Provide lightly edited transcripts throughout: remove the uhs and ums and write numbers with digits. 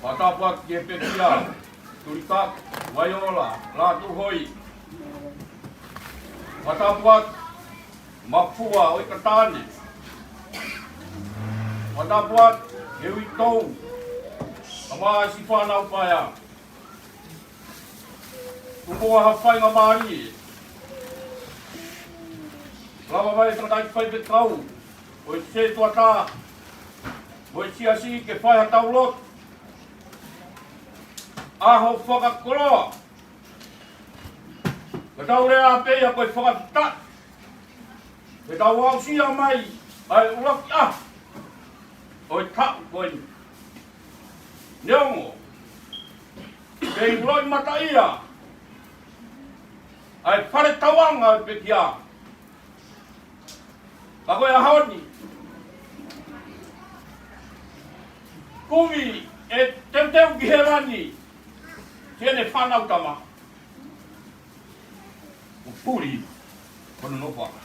Patapat gepetia, Tulikaki Vaiola Latuhoi. Patapat mapua oikatane. Patapat gewitou. Kama sifana upaya. Tumbuha hafai ngamari. Lama vai tratai pai betau. Oi se tuata. Oi Siasi ke fai hatau lot. Aho whakakoroa. Ka tau rea pēia koe whakatata. Ka tau au sia mai. Ai uraki oi taku koe ni. Neongo. Kei uroi mata ia. Ai whare tawanga ai pekia. Ka koe a haoni. Kumi e temteu ki he rani. Tiene whanau tama. O puri. Kono no whaka.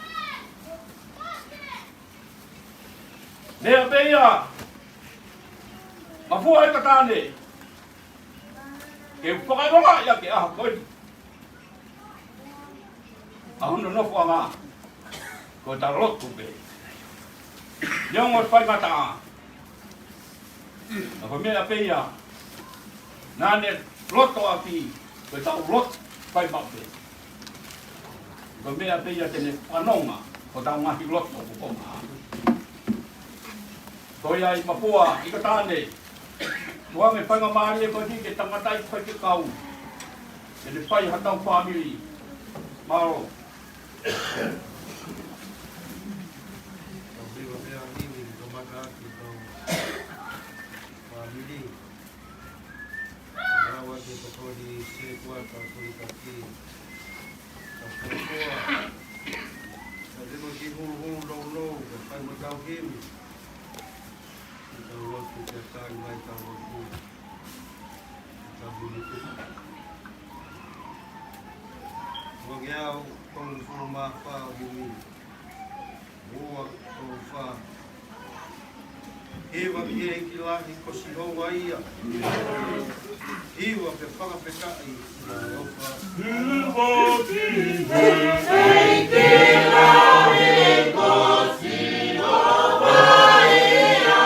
Nea peia. Mafua e katane. Ke whakaironga ia ke aha koe. Ahuna no whanga. Koe ta rotu pe. Neongo whai mata. Ako mea peia. Nane loto aki. Koe tau lot whai mape. Ko mea peia tene whanonga. Ko tau ngahi loto kukonga. Koe ai mapua i katane. Tua me whainga maari e koe ke tangatai koe ke kau. Tene whai hatau Famili. Maro. Famili, rawa di toko di sekua atau Tulikaki Vaiola. Jadi mesti hung long, kai macau him. Kita lot kita kai mai tau hung. Kita buli tu. Wagiau kong suma fa himi. Buat fa. Ewa ki e ki lahi ko si hoa ia. Iwa pe whakapekai. Iwa ki e ki lahi ko si hoa ia.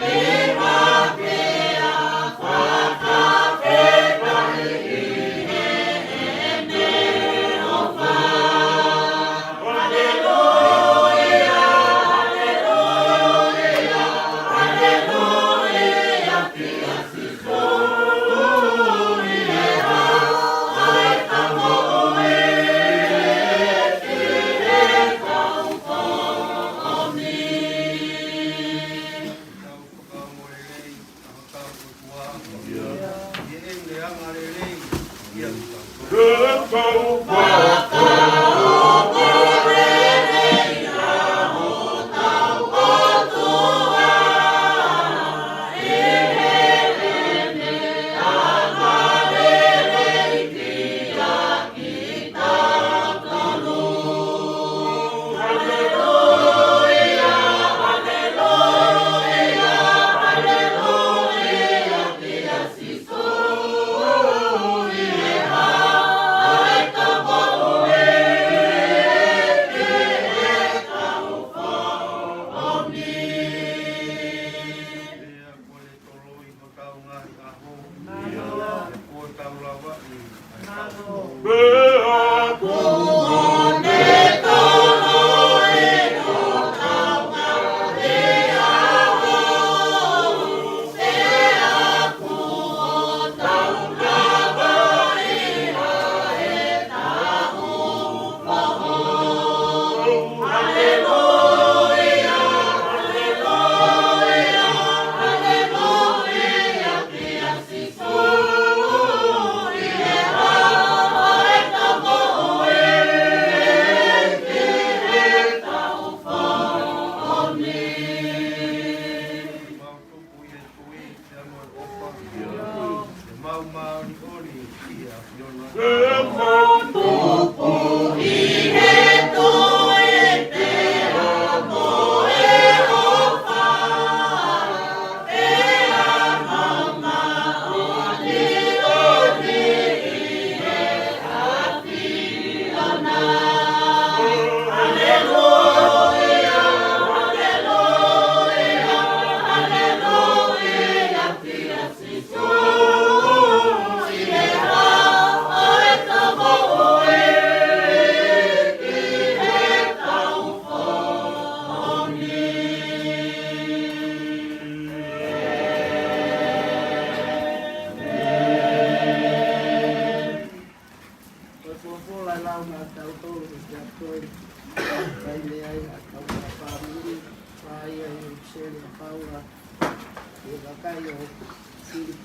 Iwa ki a whakapekai i he ene ofa.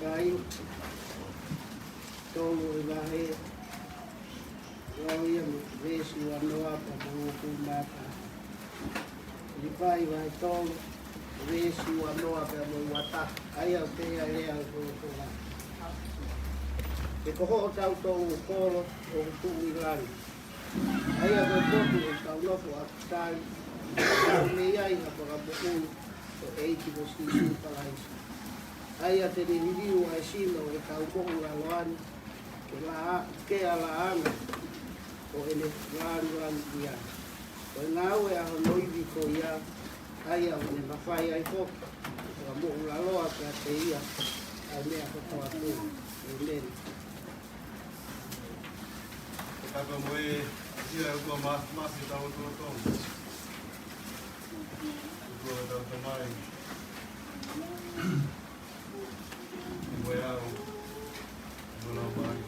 kai tolu e vahe wau ia mo vesu anoa pa mongoku mata li pai vai tolu vesu anoa pa mongoata ai au te ai au kola e koho o tau tau kolo o tu i lani ai au kotu o tau lofo a tai au me ai na para moku o eiti mo skisu palaisa ai a te review a sino e tau moku la loani ke a la ana o ele lan dia o nau e a honoi viko ia ai a ne mawhai ai ko o mo la loa ka te ia ai mea ko toa tu e neri Taka moe ia e kua masi tau tō tōng kua tau tamai moe au moe lau mai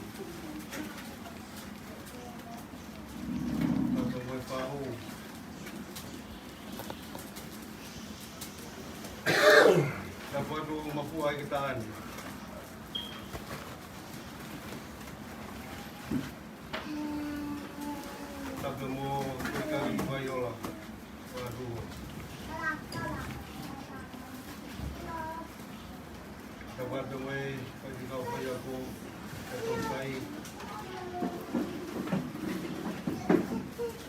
taka moe whāho ka whatu mapua ai ki tāni taka mo Tulikaki Vaiola Latuhoi ka watu moe kai ki kau whai ako ka tō whai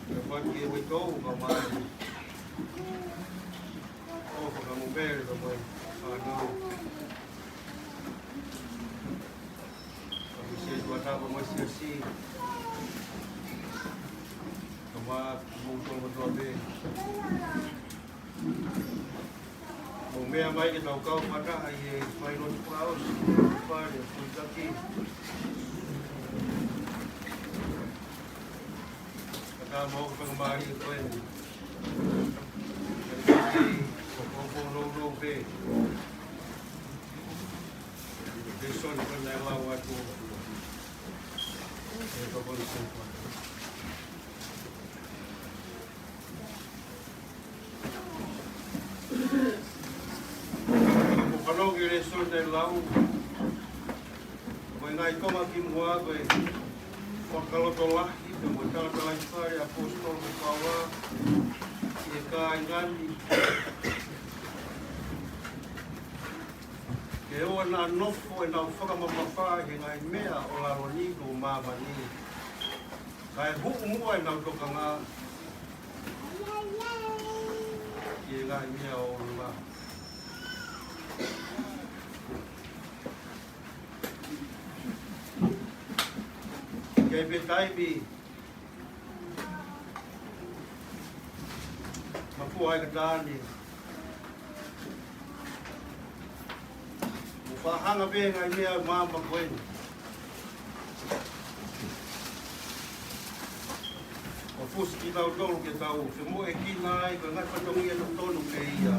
ka watu ki e wai tōu ka mai o ka mubere ka moe whanau ka misia i tuatapa moe Siasi ka wā mōtoro matua pē o mea mai ke tau kau mata ai e Failotu paos whare Tulikaki ka tā mō ka whakamari e koeni ka kōpō rou pē e soni kona e lau atu e kaponi senpa Whanongi re soni e lau koe ngai koma ki mua koe whakaloto lahi pe mo tangata lai whare apostol ko kaua i e kā ingani ke oa nā nofo e nau whakamamawha he ngai mea o laro ni ko mamani kai huku mua e nau toka ngā i e ngai mea o laro kei pe taimi mapua ai ka tāni mo whahanga pe ngai mea māma koeni o fusi ki tau tolu ke tau se mo e kina ai ka ngai patongi e tonu ke ia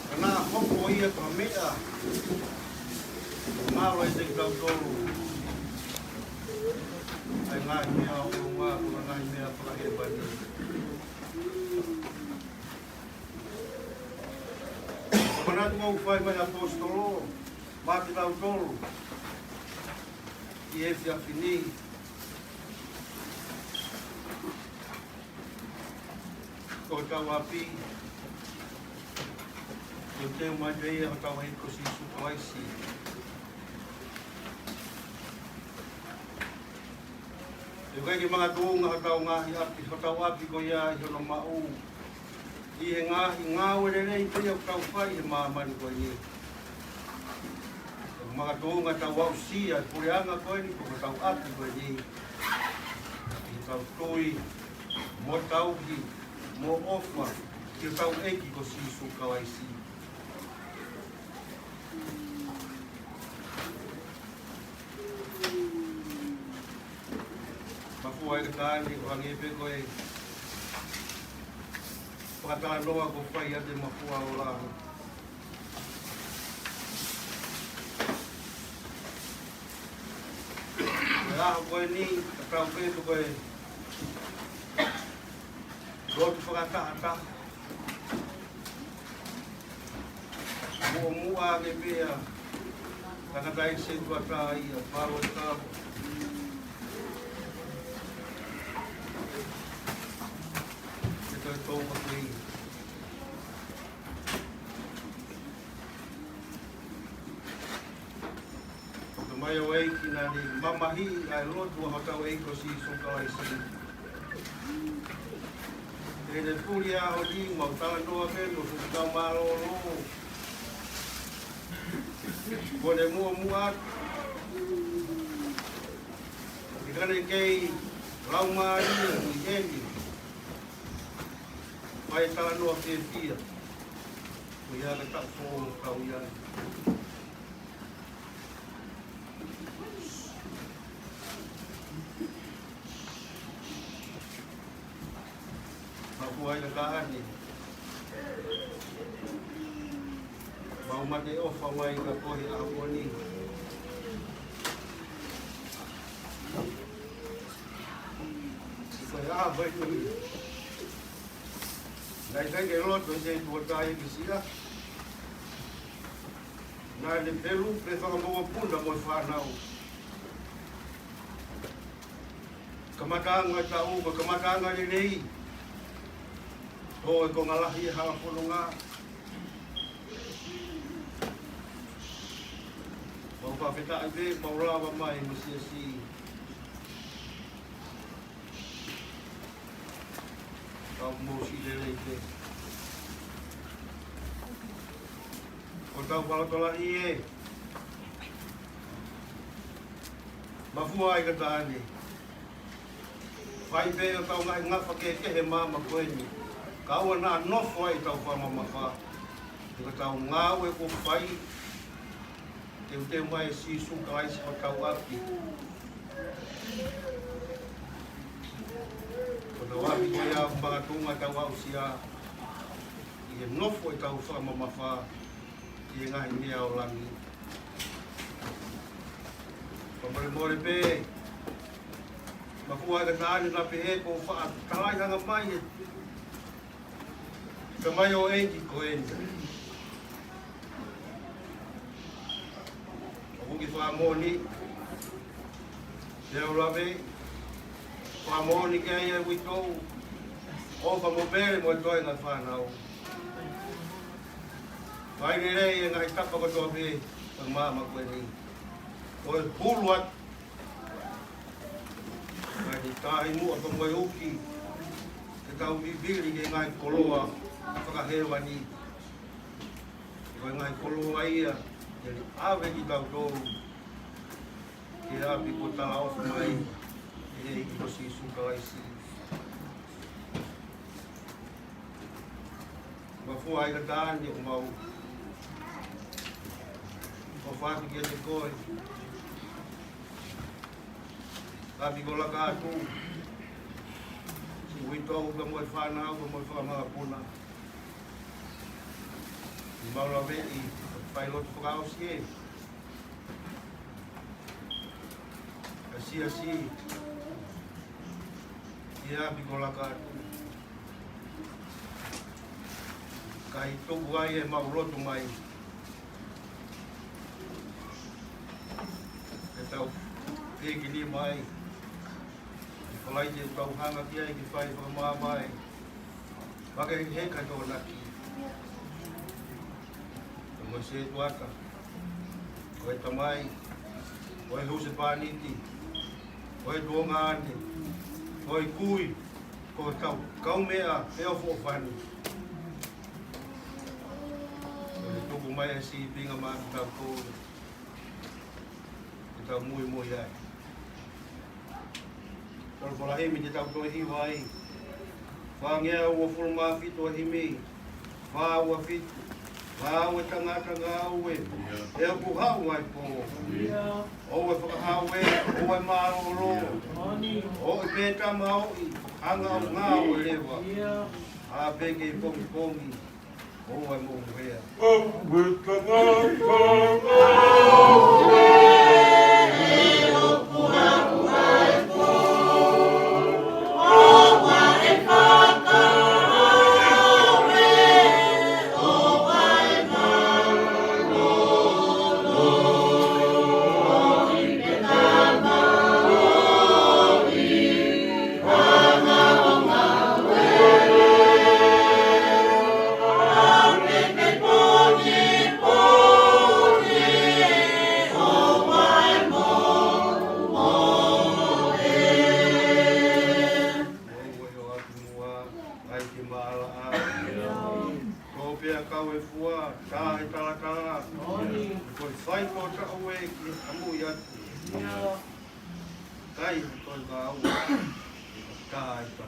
ka nā hoko ia ka mea ngāro e te ki tau tolu ai ngai mea o ngā kua ngai mea whakahe bani. Manatu mau whai mai apostolo, maki tau tolu, i e whiawhini. Ko tau api, ko teo mai te ia tau hiko si sukawaisi. E kai ki mga tuunga hatau ngahi api, hatau api ko ia i hono mau. I he ngahi ngāwe rei pia o tau whai he māmani ko ia. Mga tuunga tau au sia, pureanga ko ni ko hatau api ko ia. I tau tui, mo tauhi, mo ofa, ki tau eki ko sisu kawaisi. Mapua e kāni, ko hangepe koe. Pakataloa ko whai ate mapua o laho. Koe aho koe ni, katau petu koe. Rotu whakataha. mua ke mea, takatai se tuatai, a paro e tapo. Ke toi tō kakui. Ka mai o eiki nā ni mamahi ai lotu a hatau eiko si sokalai si. E ne puri a hoti, mau tala noa pēno, su tau mālo lo. Kone mua atu. I kane kei lau maari i heni. Mai tala noa pēpia. Ko ia ka tak fōu kau iai. Ai ka kaani. Mau mate ofa mai ka kohi a koni. Kohi a vai koni. Nai tange loto se tuatai ki sira. Nai le peru pe whakamoa punda mo whanau. Kamatanga tau, kamatanga le nei. Ko ngā lahi e hala pono ngā. Mau pawheta ai pe, mau rawa mai mo Siasi. Kau mo si lelei pe. Ko tau palotola i e. Mafua ai ka tāne. Whai pe o tau ngai ngawha ke he māma koeni. Kau ana nofo ai tau whamamawha. Tika tau ngāwe ko whai. Te mai si suka ai sa tau api. Ko tau api ko ia whangatunga tau au sia. I he nofo ai tau whamamawha. I he ngahi mea o langi. Pamare pe. Makua ai ka tāne na pe he ko wha talai hanga mai e. Ka mai o eiki ko enda. O kuki whamoni. Te au lawe. Whamoni ke ai e witou. O whamopere mo e toi ngā whanau. Whai ne rei e ngai tapa ko toa pe. Ang māma koe ni. O e hulu at. Ngai ni tāhi mua pa moe uki. Te tau bibiri ke ngai koloa. Whakahewa ni. Koe ngai koloa ia. Ele awe ki tau tōru. Ke api ko tala ofu mai. E i ko si suka ai si. Mafua ai ka tāne o mau. O whātu ki te koe. Api ko laka atu. Si witau ka moe whanau, ka moe whamanga puna. I maura vei, Failotu whakao si e. Ka Siasi. I api ko laka atu. Ka i toku ai e maurotu mai. E tau peki ni mai. I whalai te tau hanga ki ai ki whai whakamā mai. Waka he kai tō naki. Mo se tuaka. Koe tamai. Koe huse pāniti. Koe tuonga ane. Koe kui. Koe tau kaumea eo whofani. Koe tuku mai e si pinga mātu tau kōru. Ke tau mui mui ai. Tau polahimi te tau toi hiwa ai. Whangea ua fulma fitu a himi. Whaua fitu. Hau e tangata ngau e. E aku hau ai po. O e whakahau e. O e maroro. O e pēta mau i. Hanga o ngau e lewa. A peke i pongi pongi. O e mungu hea. O e tangata ngau e. E aku hau ai po. O e whakahau e. O Ko fai ko tra o e ki amu ia. Kai ko ka au. Kai ka.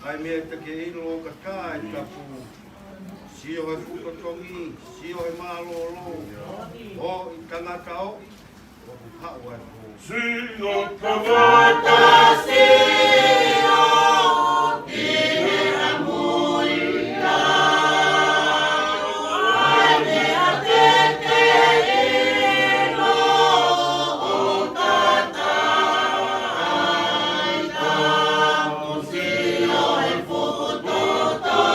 Ai me te ke ilo ka kai ka pu. Sio e fukotongi, sio e malolo. O i tangata o, o hawa e pu. Sio tangata sio, ia muia. Ai me te ke ilo o kata ai ta sio e fukotongi,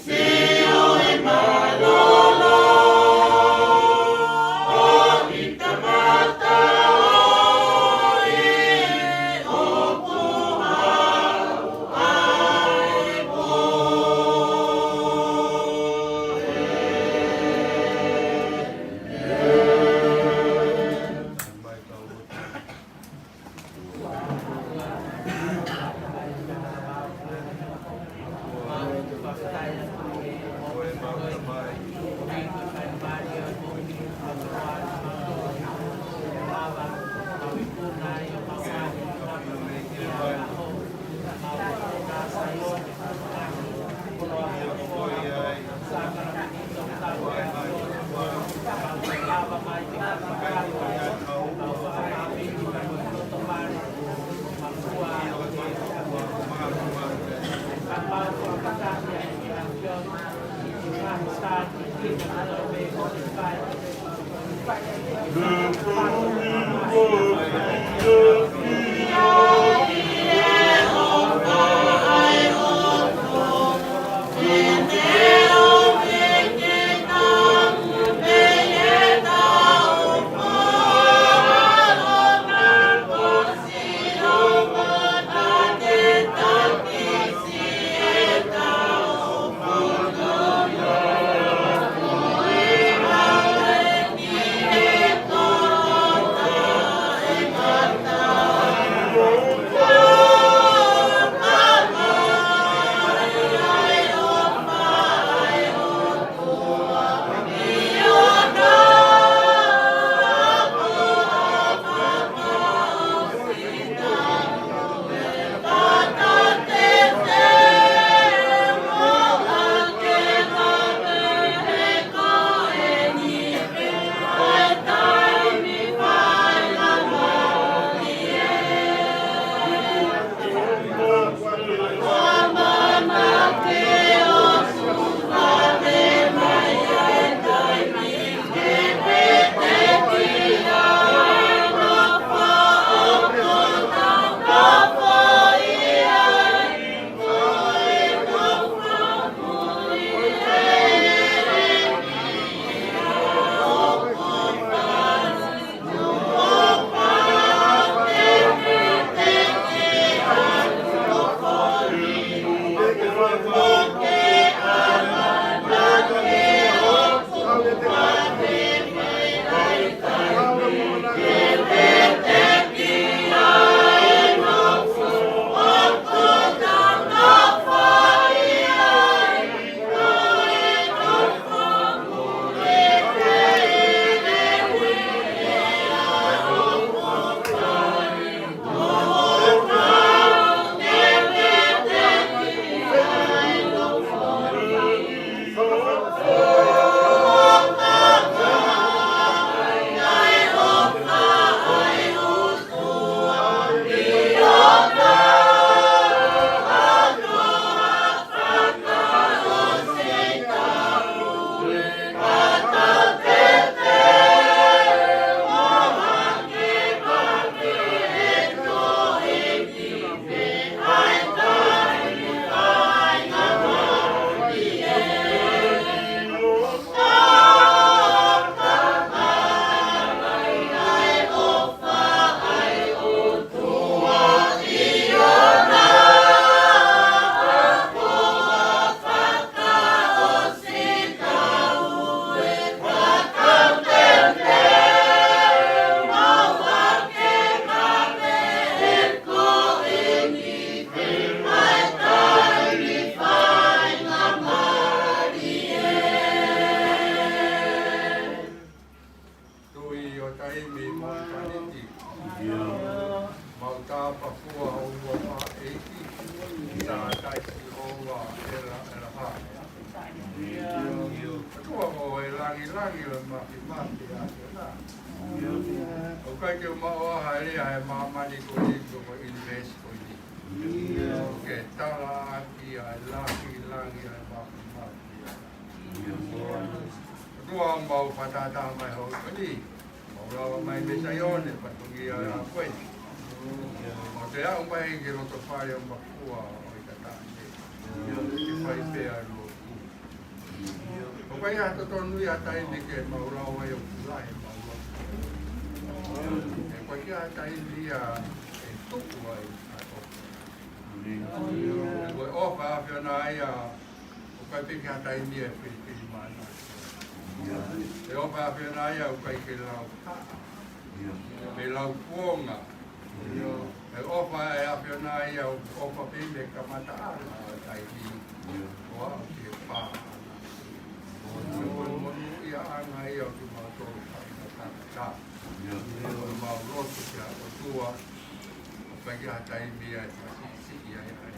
sio e malolo. O i tangata o puha ai po. Mai tau. O e mau mai. o taimi mo taniti. Mau tapa fua o ua pa eiki. Ta taisi o wa era ha. Tua mo e langi o mapi ake la. O kai ke mau aha rea e mamani ko iko ko invest ko i. Ke tala aki ai langi ai mapi Tua mau patata mai ho ni. Mau lawa mai mesaione patungi ai a koe. O te au mai ke roto whare o makua o i tatane. Ke whai pēa lo. O kai ato tonu i a taimi ke mau lawa i o kulai mau lawa. E kai ki a taimi a e tuku ai a o. E koe ofa a whiona ai a o kai peke a taimi e whiri mana. E ofa a whiona ai a o kai ke lau haa. Me lau kuonga. E ofa e a whiona ai a o ofa pime kamata ala o taimi. O a ke paa. Monu ia anga ia o tu mau tōru whaina tākata. O mau roto kia o tua, o pagi a taimi ai si ia ia ai.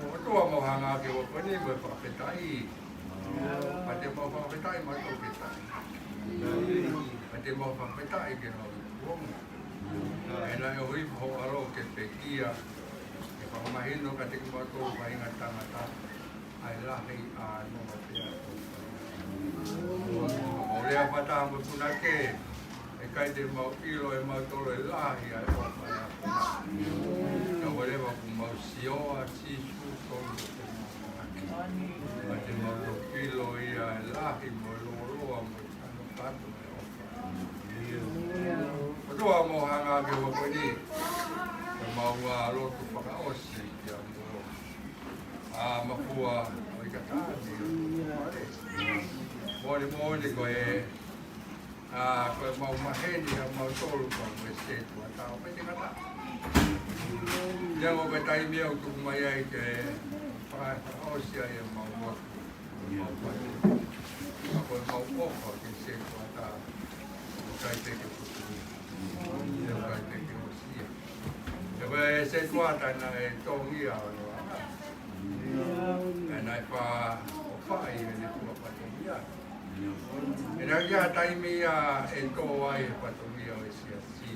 O tua mau hanga ke o kone mo e whakapetai. Pa te mau whakapetai mai tō petai. Pa te mau whakapetai ke no i kuonga. E nai o hipo ho aro ke pekia, ke whakamahino ka te kumau tōru whainga tangata. Ai lahi a noma pia o lea pata mo puna ke e kai te mau ilo e mau tolo e lahi ai opa e a ka walewa ku mau sioa sisu tolo te mau te mau to ilo ia e lahi mo loa mo tano pato e opa o toa mo hanga ke wako ni e mau a lotu whakaosi kia mo mapua o i katani moni ko e mau maheni a mau tolu ko e setu a tau pete kata Jango ke taimi au tuku mai ai ke whakaosia e mau motu ako e mau ofa ke setu a tau o kai teke putu o kai teke osia e wai setu a tana e tongi a no and I fa o fai e ne kua patongia. E na kia taimi a e tō ai e patongia o e Siasi.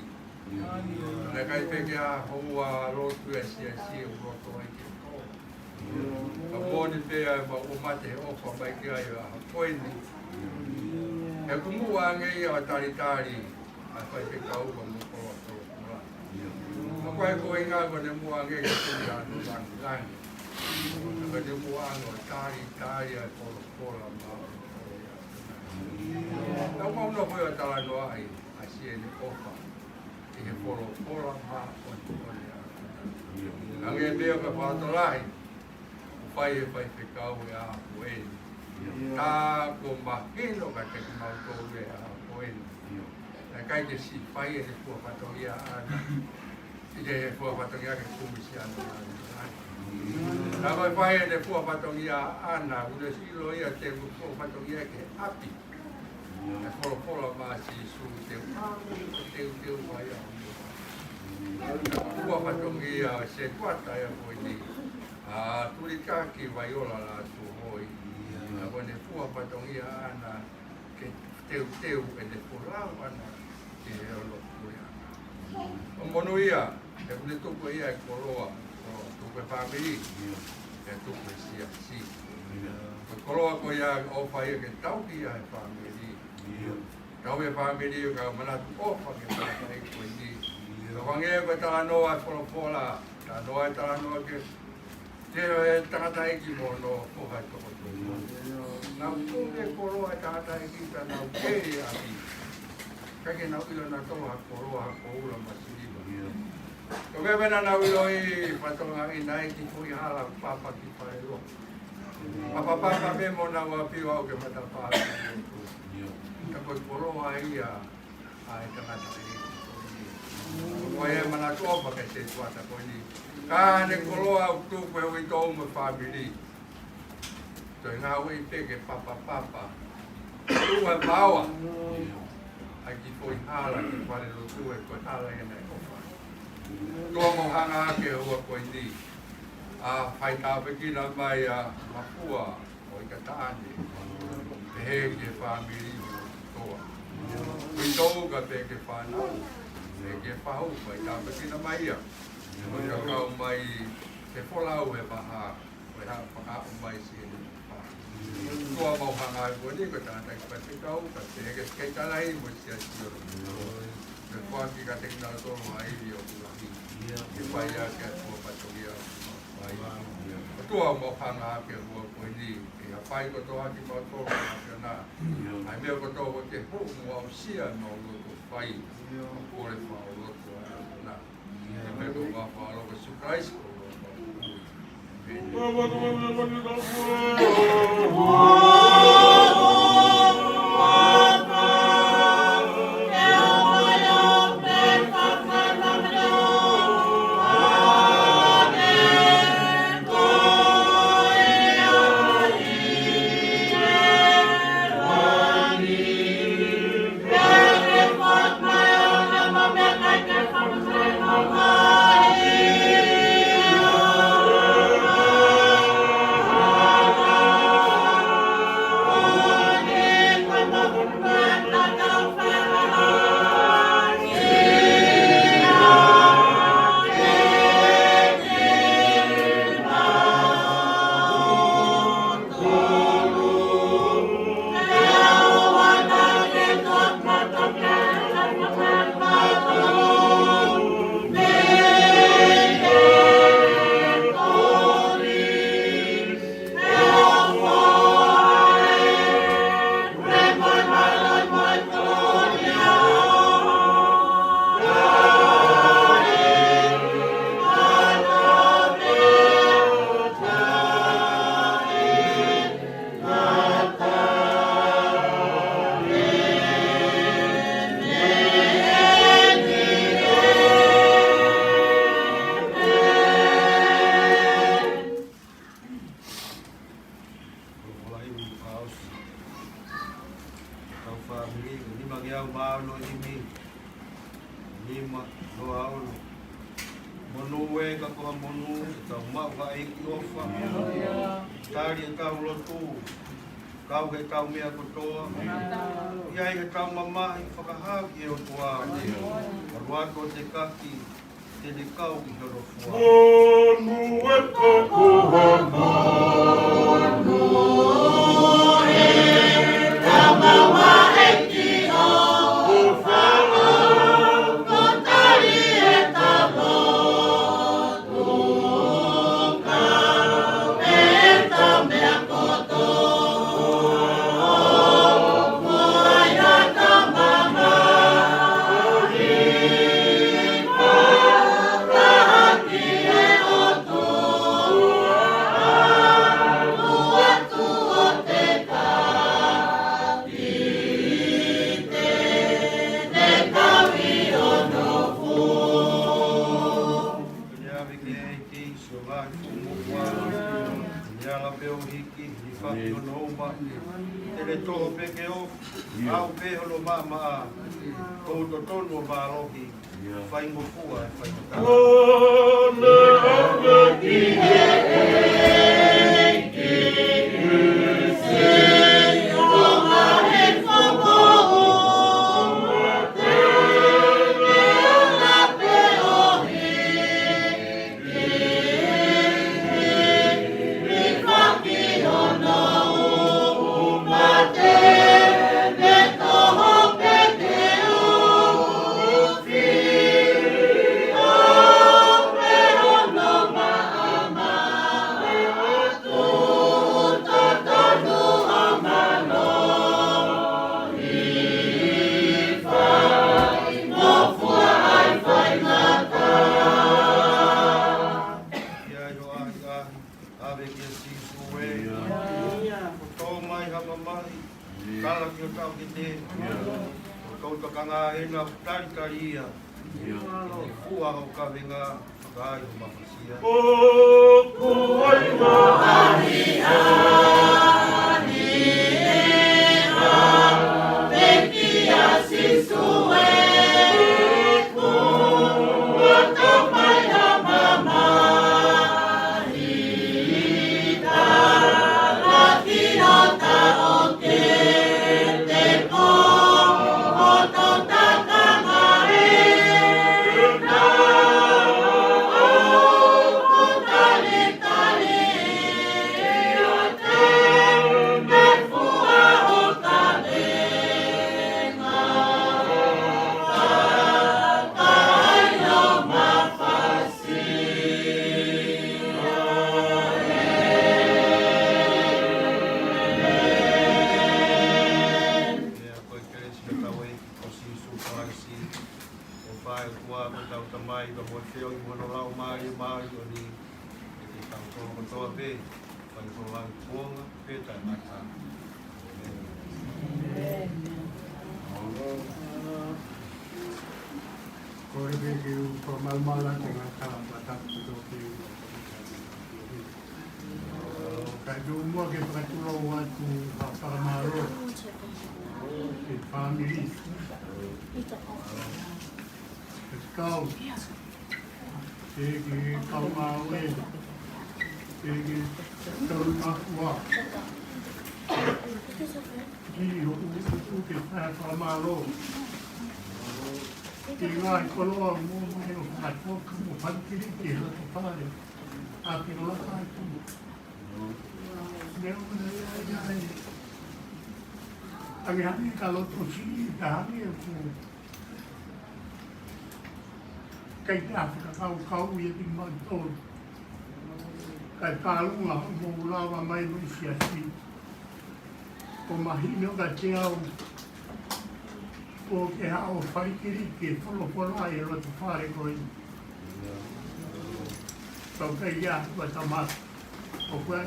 Na kai peke a houa rotu e Siasi o roto ai ke tō. Ka pōni pēa e ma o mate he ofa mai ki ai a hakoini. E kumua angei a taritari a whai pe kauka mo koa tō kura. Ma koe koe ngā kone mua angei ka tūri anu langi. Ka te mua anu tari ai kola ma o Tau mauna koe o tala noa ai a sie ni ofa. I he kola ma o Nange mea ka whaatolahi. Whai e whai whikau e a koeni. Tā ko mahino ka te kumautou e a koeni. Na kai ke si whai e te kua whatongia ana. I te he kua whatongia ke kumisi ana. Nā mai whai e te kua whatongia ana. Ure silo ia te kua whatongia ke api. E wholopola maa si su te teu mai a. Kua whatongia se kuata e a koeni. Tulikaki Vaiola Latuhoi. Kone fua patongia ana ke teu e te pulau ana ke olo kuia. O monuia, e kune tuku ia e koroa, tuku e Famili, e tuku e Siasi. O koroa ko ia ofa ia ke tauki ia e Famili. Tau e Famili ka manatu ofa ke manata e koe ni. Ka wangea koe tala noa e polopola, ta noa e tala noa ke te tangata eki mo no koha toko tō. Nau tūne koroa tangata eki ta nau kei api. Kake nau ilo na toha koroa hako ula masiriwa. Ko wewena nau ilo I patonga I nai ki hui hala papa ki Failotu. Papa memo nau api wau ke matapaa. Ka koe koroa ia a e tangata eki. Koe e manatu opa ke te tuata koe ni. Ka ne koloa au tuku e ui tōu me Famili. Toi ngā ui peke papa. Tu e maua. Ai ala ki Failotu e koe ala e nei ofa. Toa mo hanga ake ua koe ni. Hai tāweki na mai mapua o i kataane. Te he ke Famili toa. I tau ka te ke whanau. Te ke whahau mai tāweki na mai ia. O ka kau mai te wholau e maha. O i hao whakao mai si e ni wha. Toa mau hanga e koe ni ko tātai ka te kau. Ka te he ke skeitalai mo Siasi o ro. Te whaki ka te kina toro a iwi o kulahi. Ke whai a ke atua patogia. Tua mo hanga ke hua koe ni, ke a whai ko toa ki mau tōra na ke nā. Ai mea ko toa ke ho mua o sia mau loto whai, o kore whao loto a nā. E mea ko wā whaalo ka sukrais ko Famili, ni magiau maano imi, lima, doa ono. Monu e ka koha monu, tau mau ka eiki ofa. Tari e tau lotu, kau he tau mea kotoa. Iai he tau mamahi, whakahaki e o tua. Maruato te kaki, te ne kau i horofua. Monu e ka koha monu e tau mamahi. Ele toho peke o, au peho lo maa, kou to tono maa lohi, whai ngofua e whai ngofua. Ole ame ki he eiki, se tonga he whamo o, te mea pe ohi, i whaki hono. Kala ki o tau ki te, o kouta ka ngā hena taritaria, e kua hau ka venga, whakai o mawhasia. O kuai mahi ani e a, peki a sisue. Siasi o whae kua ko tau tamai ka mo teo i mono lau mai o ni e te tau tō kotoa pe whae ko lau kuonga pe tai mata. Kore be ke u ko malmala te ngata patak to ke u. Ka do mo ke pratulo wa tu ha paramaro. Ke famili. Ke kau. Ke kau mawe. Ke tol makwa. Ki o u ke paramaro. Ki ngai koloa mo mai o katoka mo pankiri ki hata pare. A ki rola kai tu. Neu na ia ia. Agi hani ka loto si ka hani e ku. Kai te Afrika kau ia ti mai tōru. Kai kālunga mo ulawa mai no Siasi. Ko mahino ka te au. Ko ke hao whaikiri ke wholopola e roto whare koi. Kau kai ia wa tamata. Ko kua e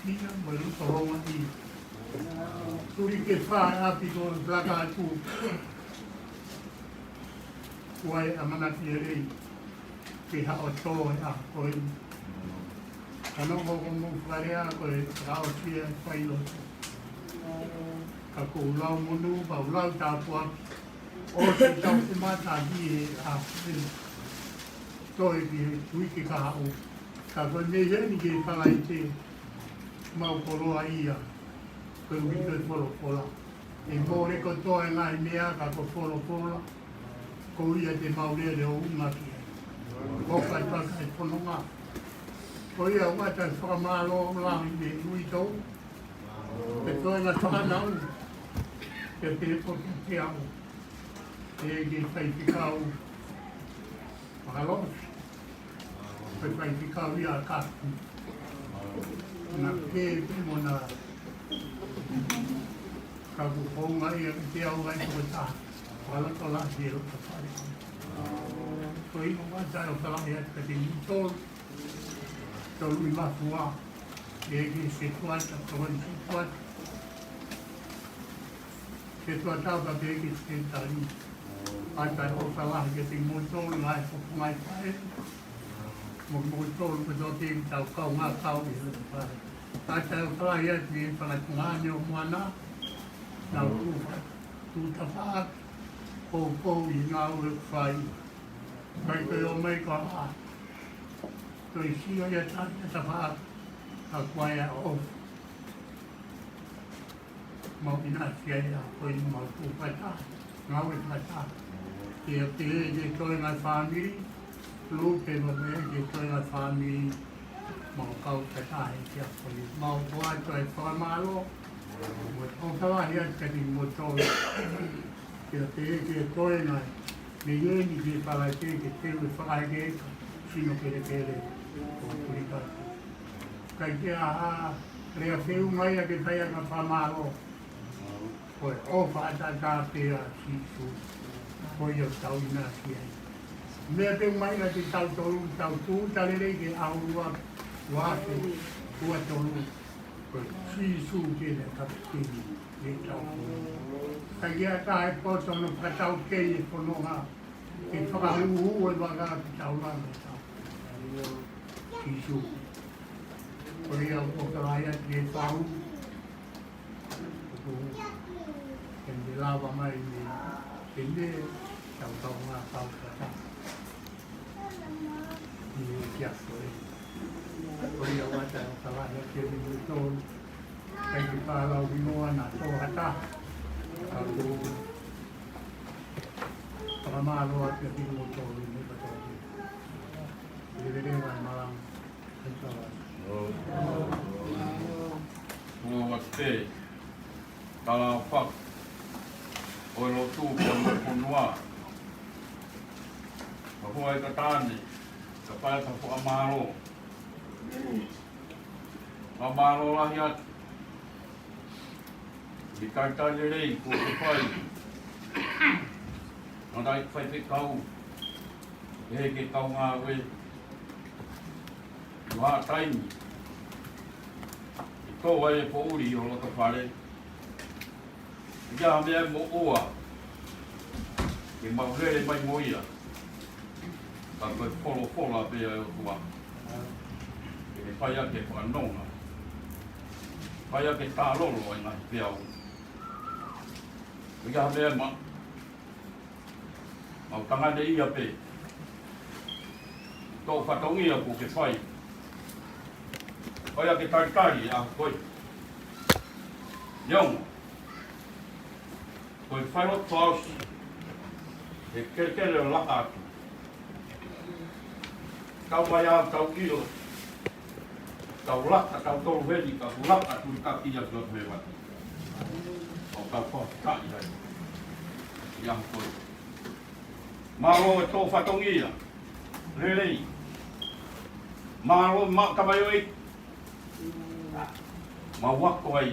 pia mo e roto ronga i. Turi ke whae api ko laka atu. Kua e amanati e rei. Ke hao tō e a koi. Kano moko mo wharea koe rao tia Failotu. Ka ko ulau monu, pa ulau tāpua. O te tau te mata ki e a whiri. Toi ki e tuiki ka hao. Ka koe me heni ki e whalai te mau koroa ia. Koe wito e wholopola. E mōre ko toi ngai mea ka ko wholopola. Ko ia te maurea de o unga ki e. Kokai paka e whanonga. Ko ia wata e whakamalo langi me nui tau. Te toi na whakanau. Ke te poki te au. E ge whaipikau. Whakalos. Pe whaipikau ia kaku. Na ke mo na kaku honga ia te au gai ko ta. Whalaka la te roka whare. Ko ino wata e o talahi atu ka te nitol. Tolu i mafua. E ge se tuata, kawani se tuata. Se tuatau ka te ge se tari. Ai kai o talahi ke te motolu ngai whapungai whae. Mo motolu ka tō te tau kau ngā kau i hata whae. Ai kai o talahi atu i whanai tungani o moana. Nau tu tawhaa. Kou i ngā ue whai. Kai kai o mei ka haa. Toi sio ia tātia tawhaa. Ka kuai a ofu. Mau ina sia ia koe ni mau tūpata. Ngau e pata. Kia te e toi ngai Famili. Lupe mo me e toi ngai Famili. Mau kau pata e kia koe. Mau koa toi whakamalo. O kawahi atu ka ti mo tōru. Kia te e toi ngai. Me ieni ki whalai te ke te ue whakai ke eka. Sino kere kere. O Tulikaki. Kai te aha, rea whiu mai a ke whaia ka whamaro. Koe ofa ata tā pēra sisu. Koe au tau ina si ai. Mea te mai a te tau tolu, tau tū, tarerei ke aurua, wāke, ua tolu. Koe sisu ke le kapitini, le tau tolu. Kai kia tā e poto no patau kei e whanonga. Ke whakahuhu e waka ki tau langa tau. Sisu. Koe au o karaia ki e whahu. Kende lawa mai me kende tau ngā tau kata. I e kia koe. Koe au ata o karaia ki e ringu tōru. Kai ki whālau ringoa nā tō hata. Ka tō whakamālo ati a ringu tōru me katoa. E rewa e marang. Kai tawai. Mua wate, tala whak, oi lotu kono punua. Ka hua e ka tāne, ka pae ka pua mālo. Ka mālo lahi atu. I kai tāne rei, ko te pai. Ngai whai te kau. E ke kau ngā we. Wā taimi. I tō wai e po uri o lota whare. Ia mea mo oa. Ke mauhere mai moia. Ka koe wholo pia e o tua. Ke whai ake whanonga. Whai ake tālolo ai ngai pia o. Ia mea ma. Mau tangane ia pe. Tō whatongia ko ke whai. Whai ake tarikari a koe. Yonga. Koe Failotu ausi. E kerekere o laka atu. Kau mai au, kau io. Kau laka, kau tolu heri, kau laka Tulikaki Vaiola Latuhoi. O kau whakakai hai. Ia koe. Mālo e tō whatongia. Rerei. Mālo ma kamayo ei. Ma wako ai.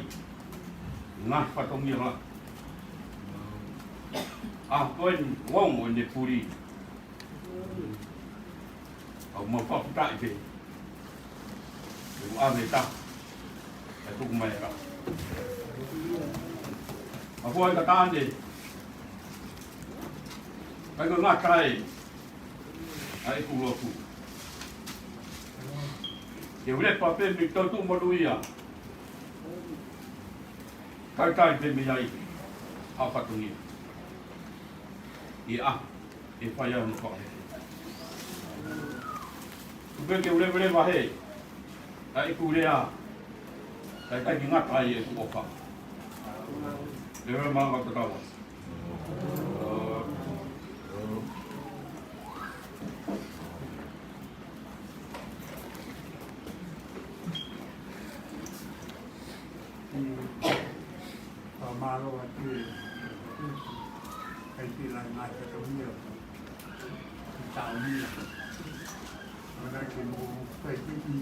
Ngā whatongia la. Koe ni wongo ne puri. Au mau whakutai te. E mu ame ta. E tuku mai ra. A koe ka tāne. Kai ko ngā kai. Ai kulotu. Ke urepa pe mi tautu moruia. Kai kai pe mi ai. A whatongia. E whai au no whakahe. Kupe ke ure wahe. Ai kurea. Kai ki ngatai e ku ofa. Lewe maa matatawa. Mālo atu e kai lai mai ka taunia ki tāunia. Ana ke mō kai tiki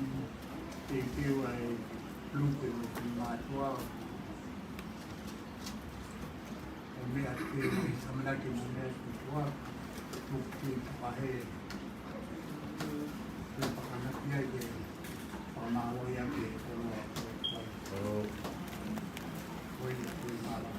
te teo ai lupe o ki mātua. O mea te i samana ke mō mea ki tua. Tuki te pahe. Te pakanaki ai ke whanāo ia ke oroa. Oi, mālo.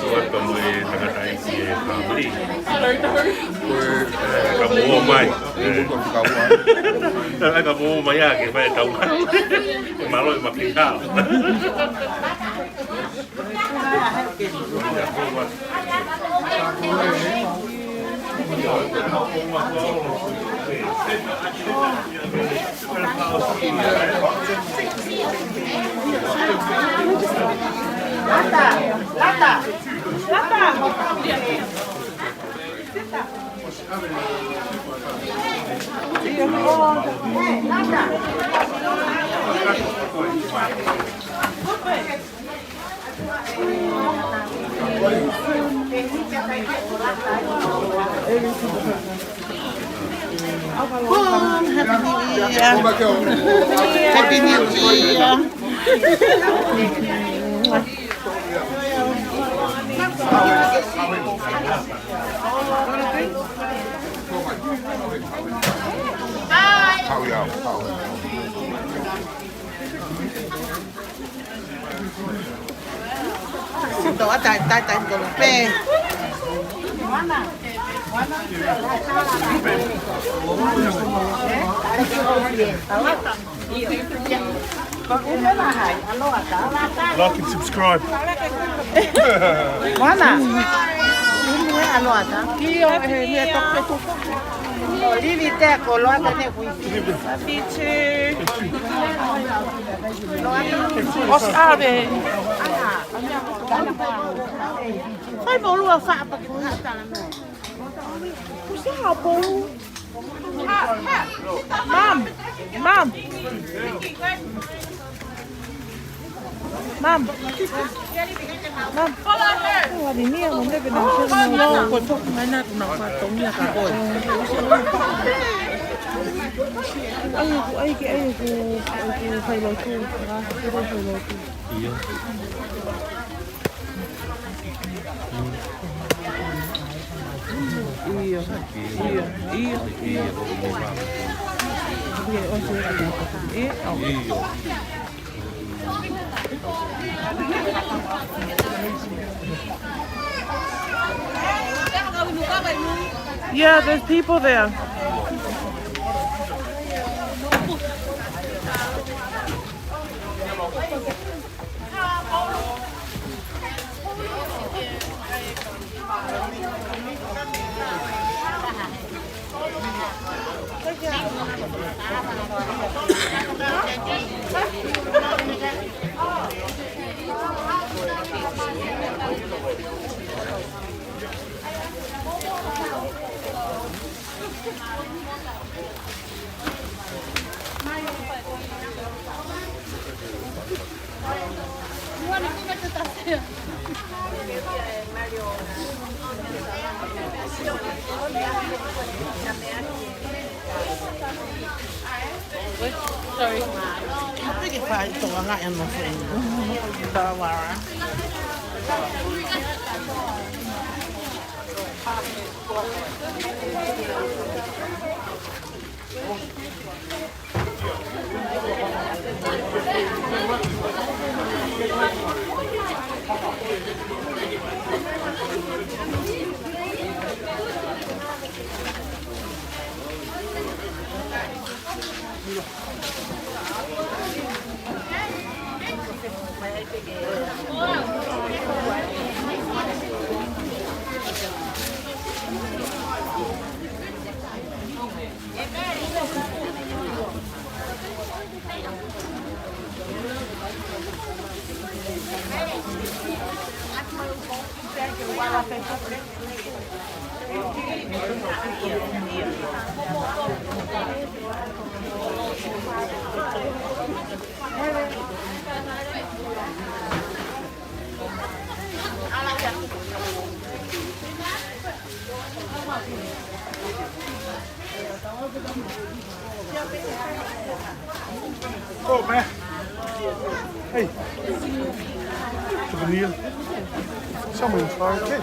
Suat kami tengah tayo si Famili. Kamu mai. Kamu mai ya, kita tahu. Malu makin kau. Happy New Year. Ito atay ko pe. Mana? Like and subscribe. Mana? Ini anu ada. Kio dia tak tu. Ini dia kalau ada ni kuih. Fitu. Os ave. Phải bố luôn phạm bậc phụ hạ tả là mẹ. Cô sẽ học bố. Mom. Mom. Mom. Mom. Wah, ini yang mungkin benar benar kon sok mana tu nak patungnya kakoi. Ayo, Failotu. Failotu. Iya. Yeah, there's people there. Sorry. I think if I saw a lot in my friend. Oh man. Hey. Souvenir. Someone tried it.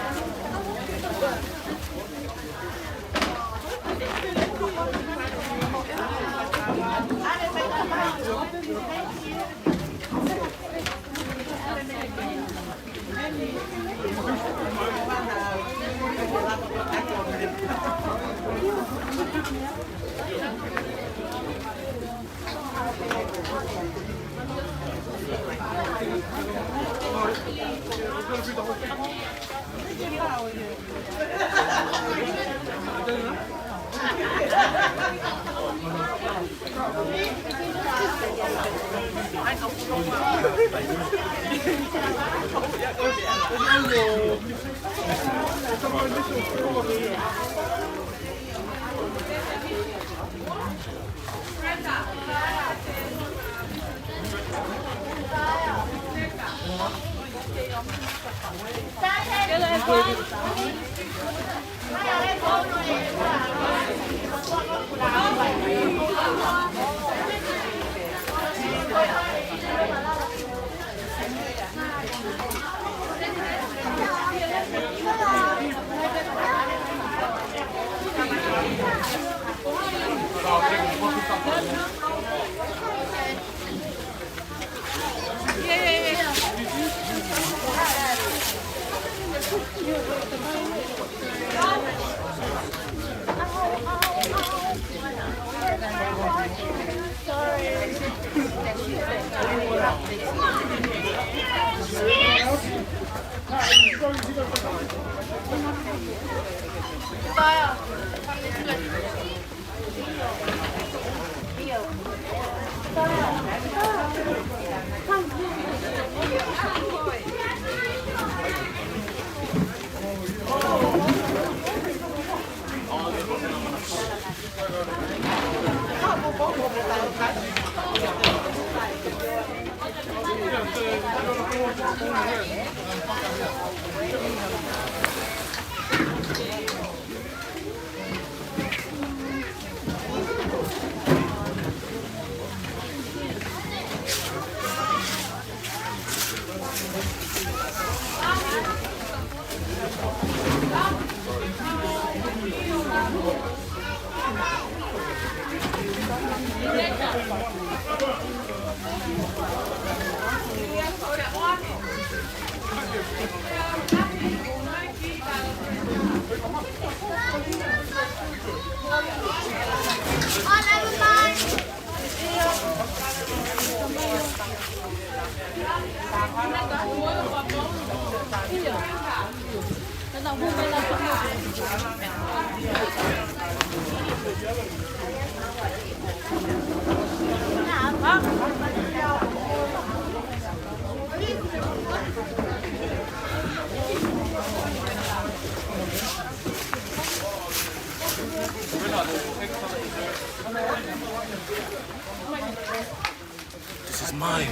This is mine.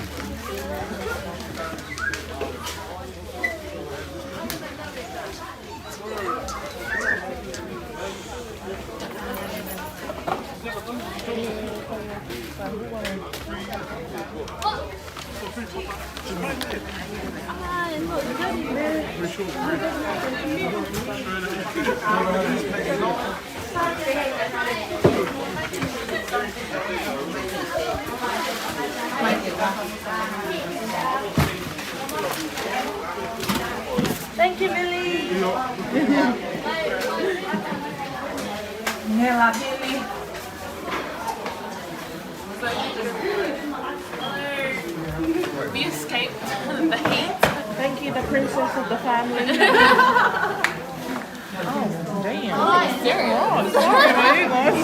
Thank you, Millie. Nela, Billy. We escaped the heat. Thank you, the princess of the family. Oh, damn. Oh, serious? Oh, sorry, my gosh.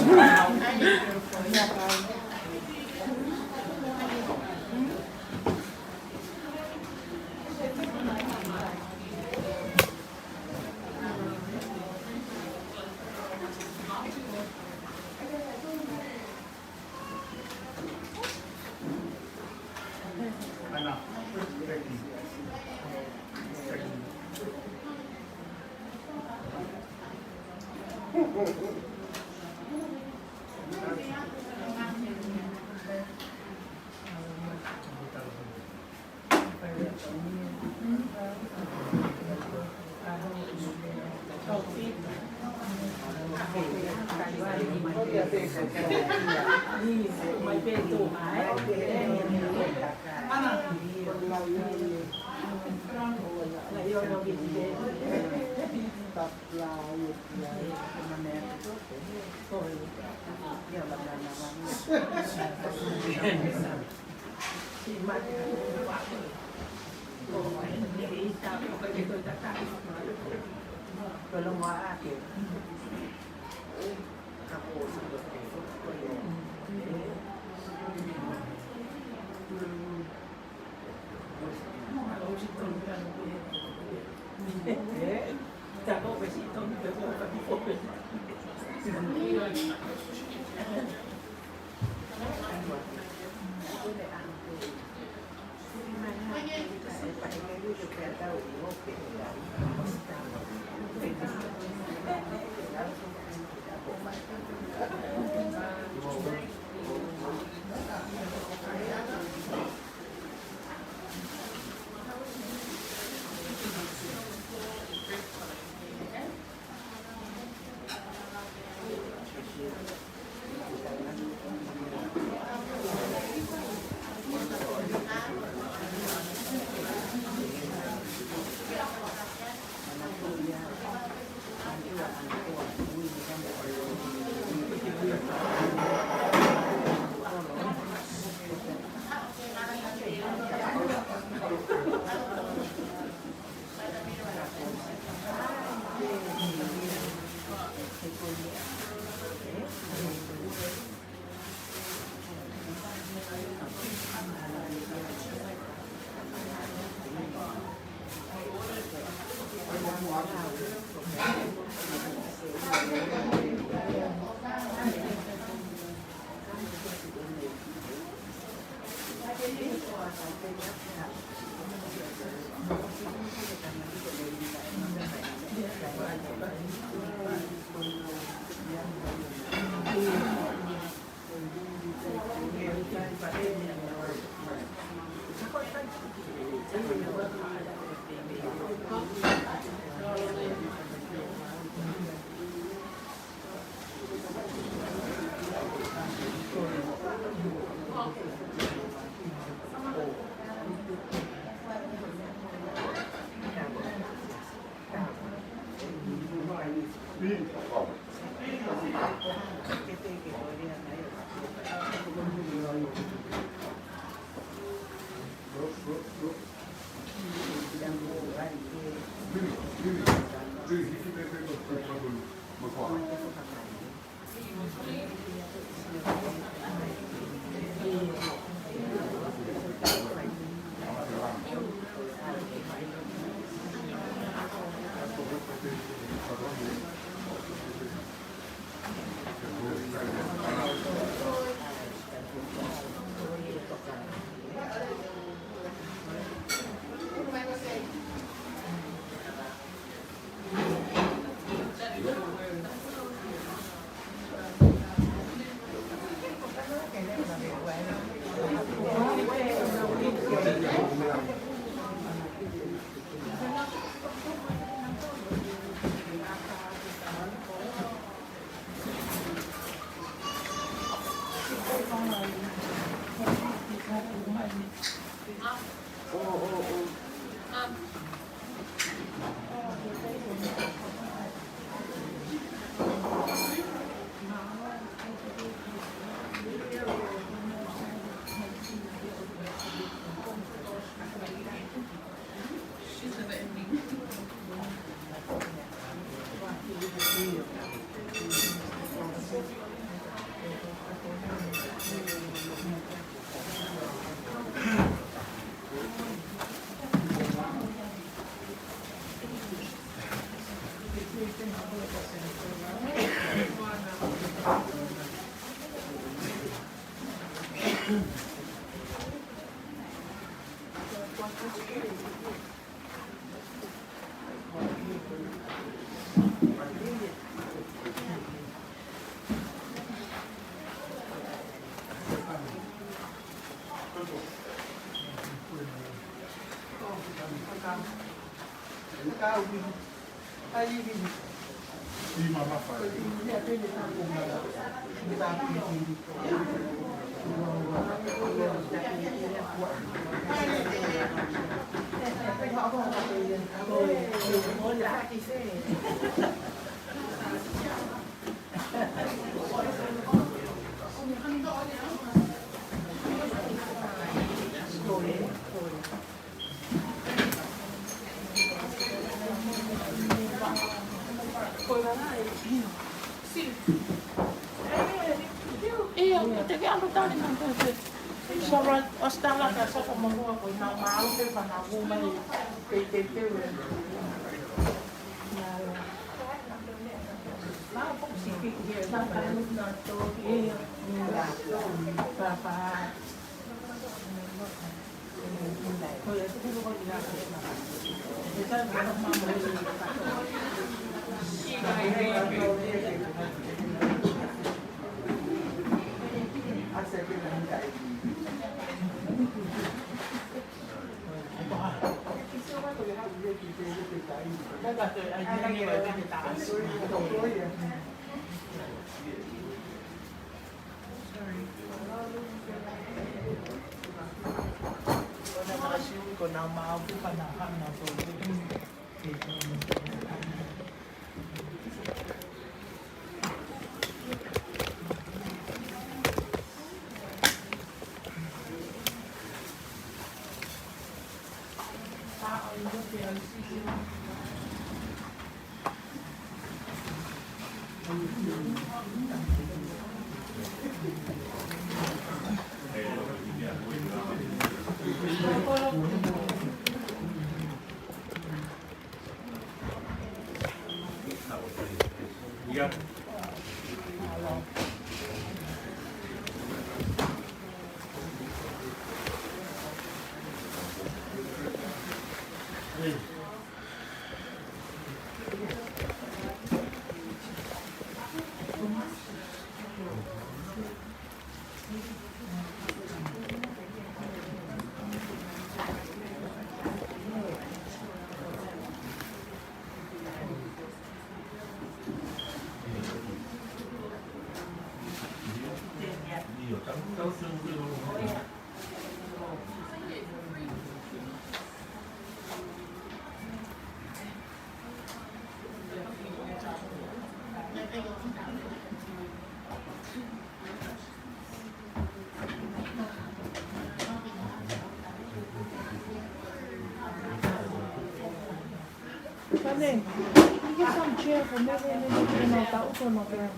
Nene, you get some chair for Nene and then you can out the open up there.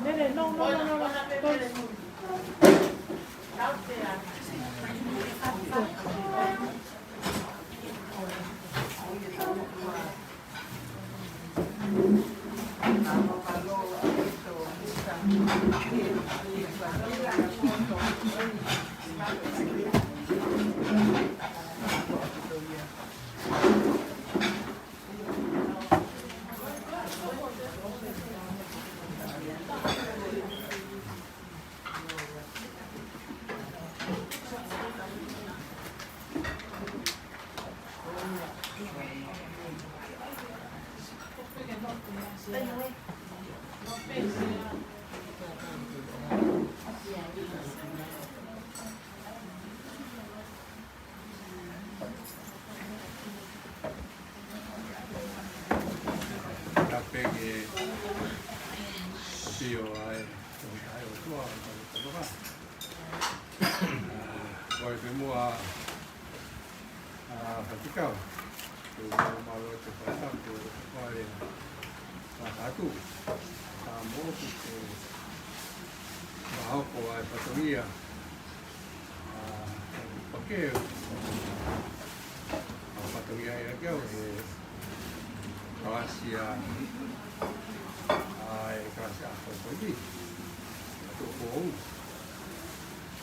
Nene, no.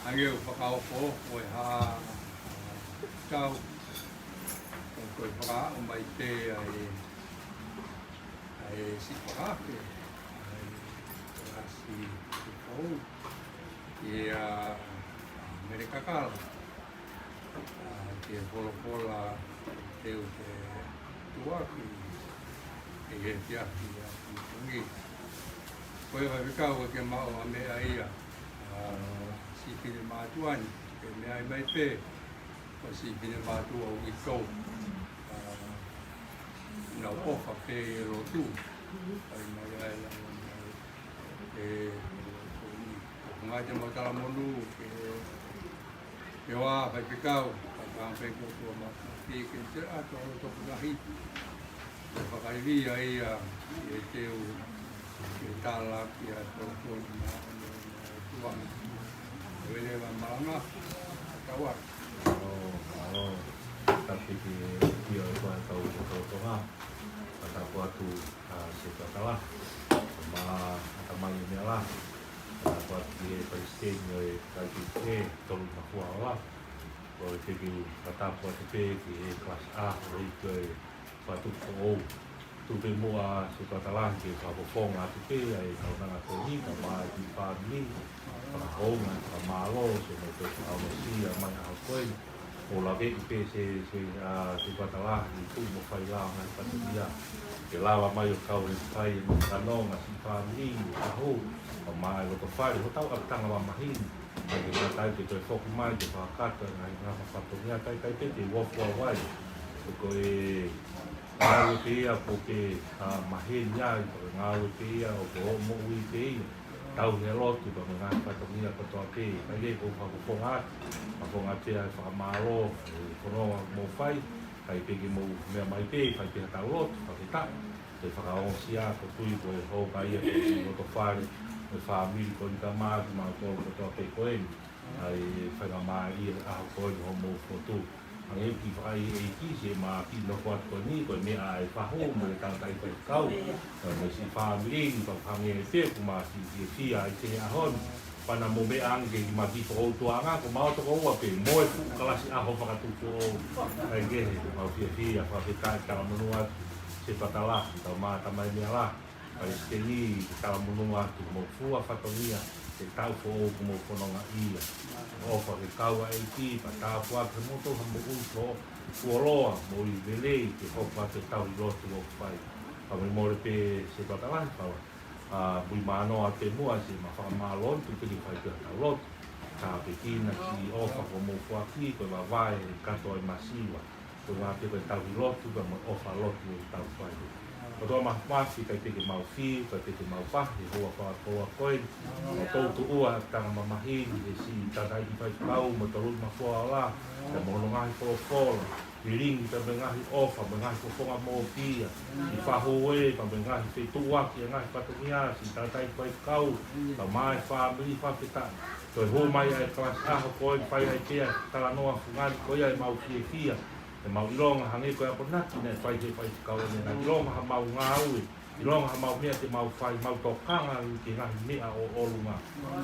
Angeu whakaoko o ha kau ko whaka o mai te ai si whakaake ai si whau i mere kakala ke polopola teu te tuaki e he tiaki a pungi koe vai wikau ke mao a mea ia si pine mātuani, ke mea i mai pē, o si pine mātua o i kou. Nau ofa pē i rotu, ai mai ai langa mai, ke ngai te matala monu, ke wā pai pikau, ka pē kōtua mati, ke te ato o toku nahi. Ke whakaiwi ai e teu, ke tāla ki a tōkoi mā tuani. Vele va malanga kawa tapi di dia tuan tahu betul-betul pada waktu setelah sama teman ini lah buat dia presiden dari kaki tolong aku lah kalau jadi kata buat di kelas A dari suatu tu semua setelah di Kabupaten Aceh kalau nak ini sama di Famili Pahonga, Pamalo, semoga Siasi, mai Alcoin, o la vez que se batala itu mo faila ngai patia, ke lava mai o kau i pai no kanonga si Famili, aho, mai o fai o tau atanga wa mahin, ai ke tai ke toi foku mai ke pakata ngai nga paponia kai te wo wai, ko e ngau te a poke mahin ya, ngau te a o ko mo ui te tau he lotu pa mga patomia pa toa pe kai ko pa te ai whakamaro kono mo whai kai peki mo mea mai pe kai pe hata lotu pa te ta te whakaonsia ko tui ko e hou kai e ko to whare e Famili ko nika mātu ma ko toa pe ko e ai whakamari a ko e ho mo fotu ang e ki whakai e ki se ma ki no kuat ko ni ko mea ai whaho mo e tangai ko kau me si Famili pa whange e te ko ma si fia i te ahon pana mo me ange i maki to tuanga ko mau to ko pe mo e pu kalasi aho whakatuku o ai gehe ko fia whakika kala manua se patala ta ma tamai mea la ai steli kala manua tu mo fua whatonia te tau fo o kumo whanonga ia. Ofa ke kaua e ki, pa tā pua ke moto ha mo unfo kuoloa mo I velei ke hopa te tau I lotu o whai. Pa me more pe se patalahi pawa. Pui manoa te mua se ma whakamālon tu tiri whai te tau lotu. Ka pe kina ki ofa ko mo fua ki koe wa vai e kato ai masiwa. Koe wa te koe tau I lotu ka mo ofa lotu o tau whai. O toa mahmasi kai teke mau whi, kai teke mau pahi, hoa whakakoa koe. O tautu ua tanga mamahini e si tatai I whai kau mo tarui mafua o la. Ka mono ngahi kolo kolo. I ringi ka me ngahi ofa, me ngahi kofonga mō pia. I whahoe, ka me ngahi fitu waki, ngahi patangiasi, tatai whai kau. Ka mai Famili whawhetani. Koe ho mai ai klas aho koe whai ai tea, tala noa fungani koe ai mau fie fia. E mau ilonga hange koe ako naki ne whai te whai te kau ane na ilonga ha mau ngā ue. Ilonga ha mau mea te mau whai, mau tokanga ki ngahi mea o olunga.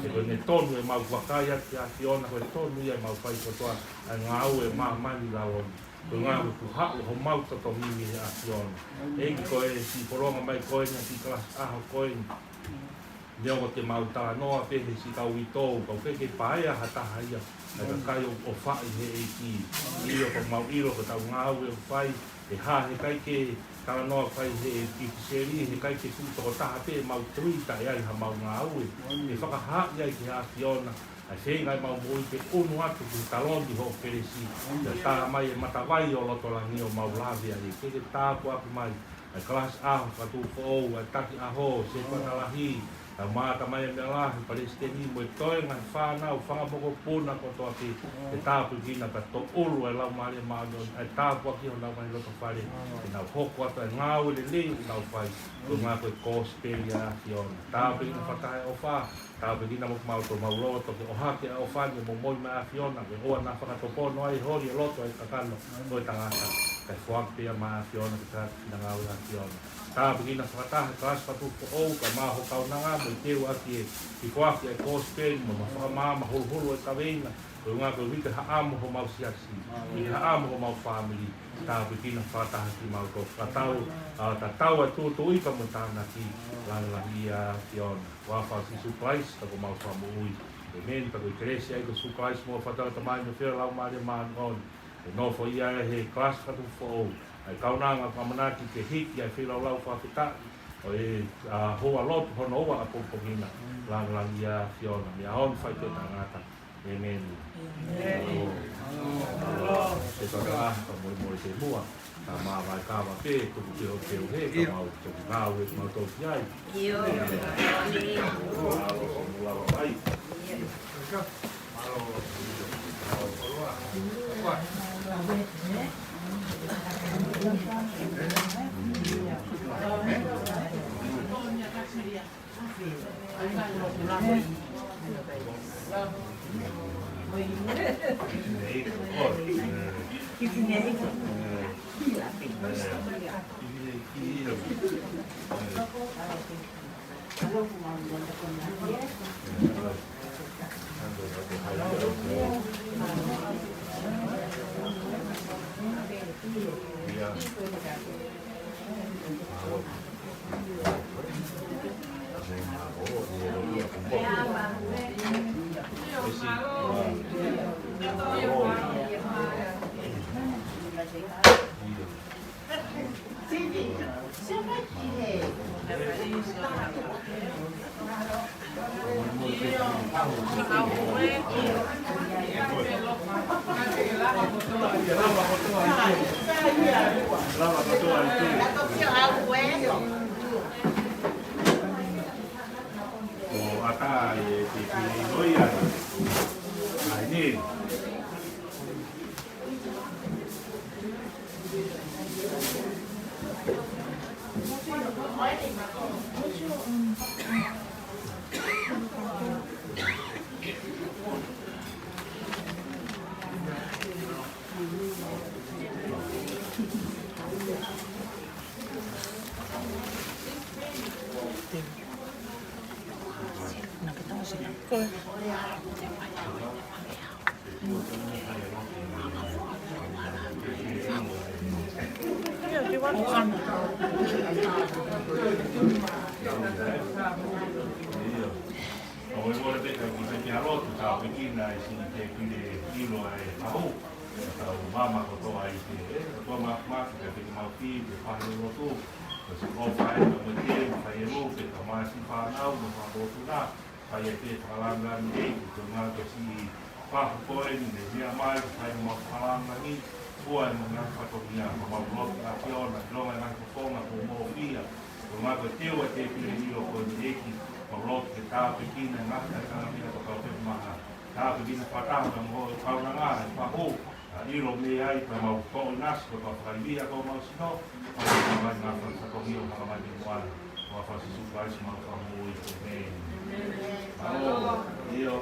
E koe ne tonu e mau wakai ati ati ona koe tonu ia e mau whai kotoa ai ngā ue maa mani laoni. Koe ngā ue ku hau ho mau toto mimi e ati ona. Egi koe si poronga mai koe na si klas aho koe. Niongo te mau tā noa pehe si kau I tōu, kau keke paea hataha ia. Naka kai o whai he e ki. Iro ko mau iro ko tau ngāu e whai. E hā he kai ke tāna noa whai he e ki seri, he kai ke tūtoko taha pe mau tuita e ai ha mau ngāu e. E whakaha'i ai ki hāki ona. Ai whengai mau mui ke unu atu ki talondi ho peresi. Ia tā mai e matawai o lotolangi o mau lawe ai. Keke tāpu aku mai. Ai klas aho katu fōu, ai taki aho, se patalahi. A mata mai me lahi palestini mo toi ngai whanau whangamoko puna ko toa ki te tāpu kina ka to uru e lau maare maano ai tāpu aki o lau mai loto whare e nau hoko atu e ngāu le le nau whai ko ngā koe kōsperi a ki ona tāpu kina whatahe o wha tāpu kina mo mau to mau loto ke o hake a o whani mo moi mai a fiona ke oa nā whakatopono ai hori e loto ai kakano o tangata kai whakpea mai a fiona ke tāpu kina ngāu a fiona tā pagina whakataha klas patu po ou ka maho kaunanga mo I teo aki e whaki e kōsperi mo ma whakamama hulu e kaweina ko ngā koe wika haamo ho mau Siasi I haamo ho mau Famili tā pagina whakataha ki mau ko whakatau ta tau e tūtu ika mo tāna ki langi a Fiona wawha si suprais ka ko mau whamu ui e meni pa koe keresi ai ko suprais mo whatau tamai me whira lau maare maani on e nofo ia e he klas patu po ou ai kaunanga kamanaki ke hiki ai whilau lau whawhetaki o e hoa lotu hono oa a popongina lang ia Fiona mea hon whai te tangata e meni se toka ahka moi te mua ka maa vai kawa pe tuku te ho te uhe ka mau tuku ngāu e mau toki ai Io, Mulawa mai O e mora peka ki te kia rotu tā pekina e si te kire ilo e pahu. Tau mama ko toa i te toa maki ka peki mauti, te whahe rotu. Ko si o whae ka mo te, whae e mo, pe ka maa si whanau, mo whakotu nā. Whae e te whakalanga ni e, ko ngā ka si whahu koe ni ne mea mai, whae mo whakalanga ni. Kua e mo ngā whakotia, ko mau loki a piona, longa ngā kukonga ko mo fia. Ko ngā ka teo e te kire ilo ko ni eki. Maulot ke tā pekina ngā kaka mea ko kau pepe maha. Tā pekina whataha mo e kauna ngā e whaho. Iro me ai pa mau ko nasi ko kau whakaimia ko mau sino. Mau ka mai ngā whakakohio ka mai te moana. Ko a whasisu kaisi mau whaho i ko me. Alo, io.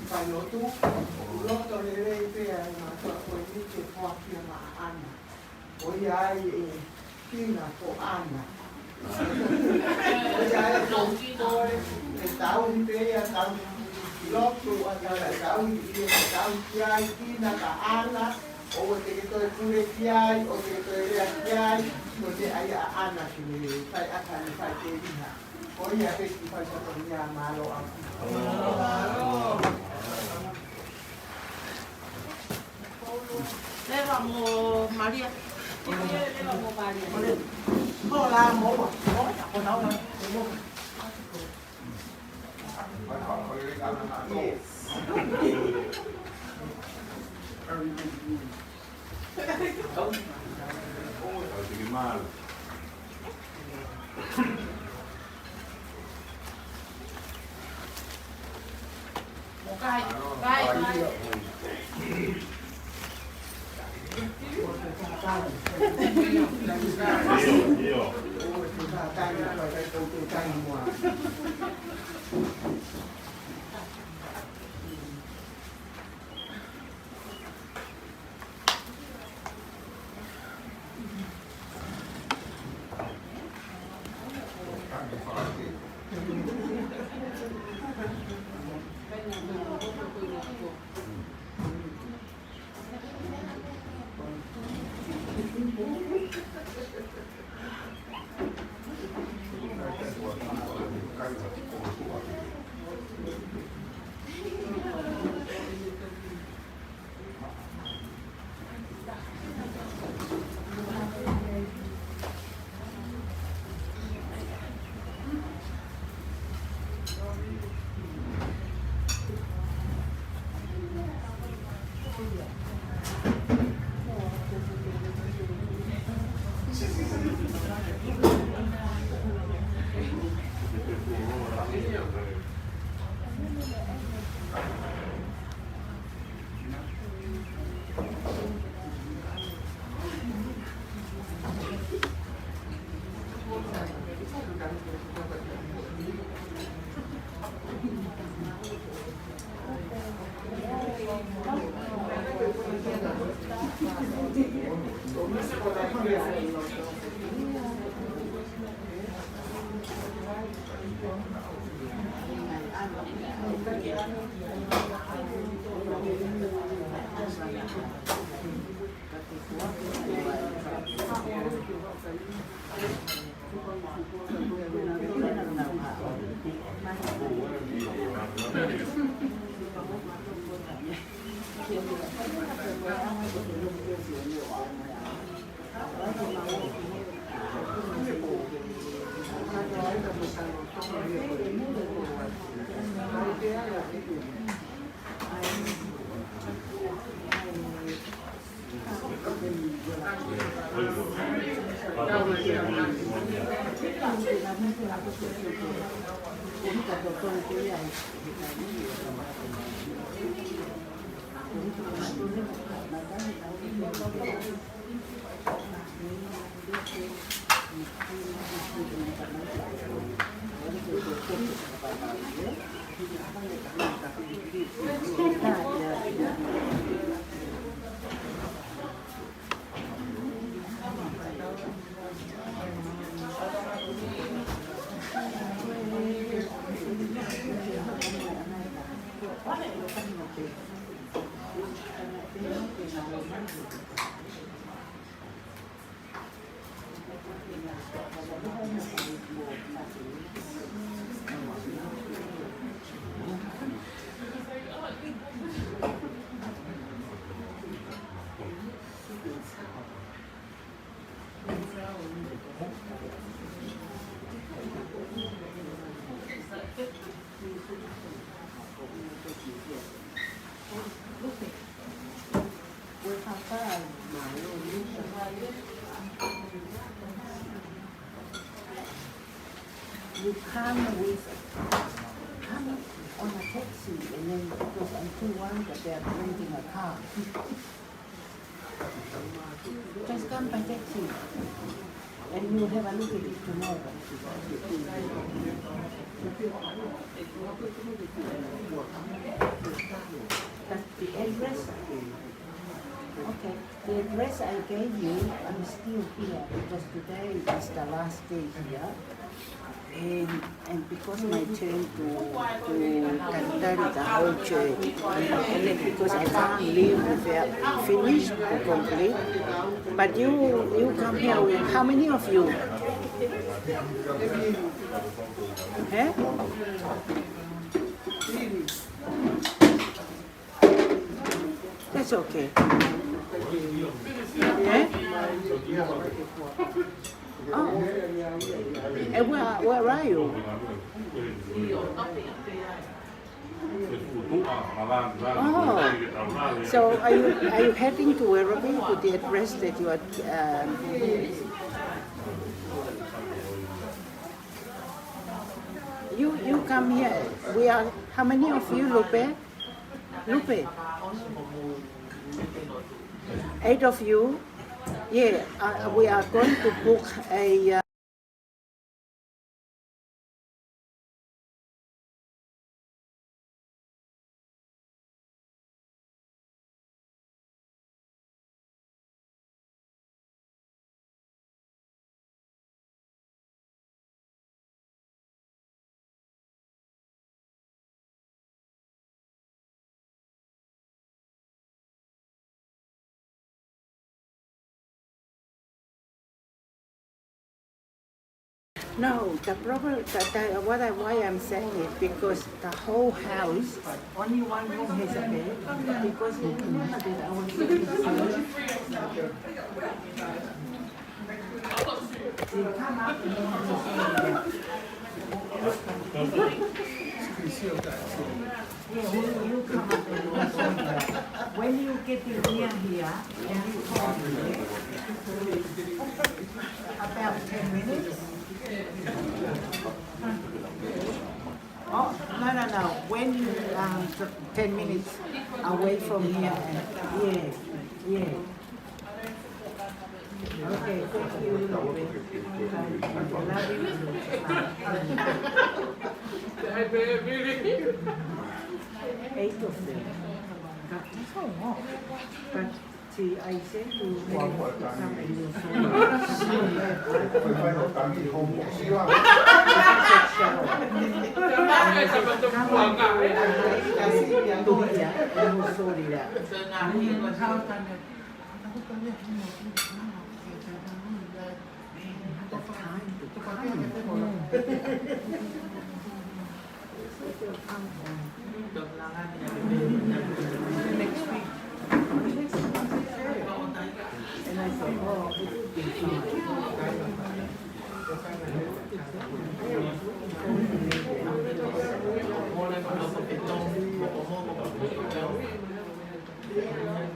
Failotu, loto le rei pea e matua koe ni ke whakia ma ana. O ai e kina ko ana. O ai ko koe e tau ni pea tau loto a tau i e tau ki ai kina ka ana O te ke toi kure ki ai, o te ke toi rea ki ai, o te ai a ana ki me whai aka ni whai te riha. O ia pe ki whai sa toni a malo a. Leva mo Maria. Leva mo Maria. Hola, mo. Mo na ona. Yes. Sige mal. Kai. You come on a taxi and then because I'm too worried that they are renting a car. Just come by taxi and you have a look at it tomorrow. That's the address. Okay, the address I gave you, I'm still here because today is the last day here. And because my turn to carry the whole church, and then because I can't leave without finished or complete. But you come here with how many of you? Eh? That's okay. Yeah? Oh. And where are you? Oh. So are you heading to Werribee to the address that you are? You come here. We are how many of you, Lupe? Lupe. 8 of you. Yeah, we are going to book a. No, the problem, why I'm saying it, because the whole house, only one room has a bed, because you remember that I was you come up and you come up and when you get near here, and you call me, about 10 minutes. Oh, no. When you 10 minutes away from here, and yeah. Okay, thank you. Love you. 8 of them. But see, I said to come and you next week. And I thought, oh, it would be fine.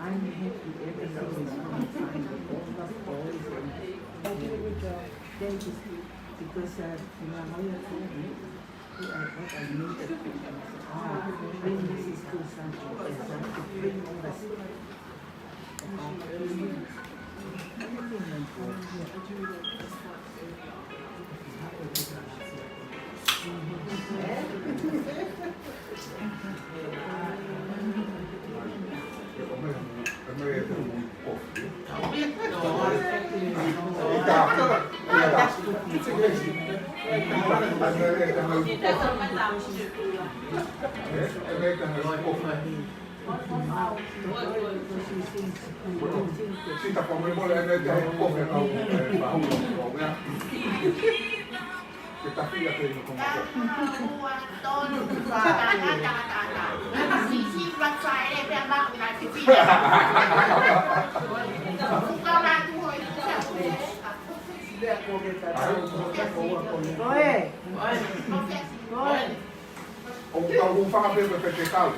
I'm happy everything is fine. All the boys and they just because my lawyer told me what I needed to bring Mrs. to something to bring all the Sitä pommemolle ennen tehdä pohjana uudestaan. Sitä fiilatiin kun mä Ông tàu cũng pha bên về cái tàu.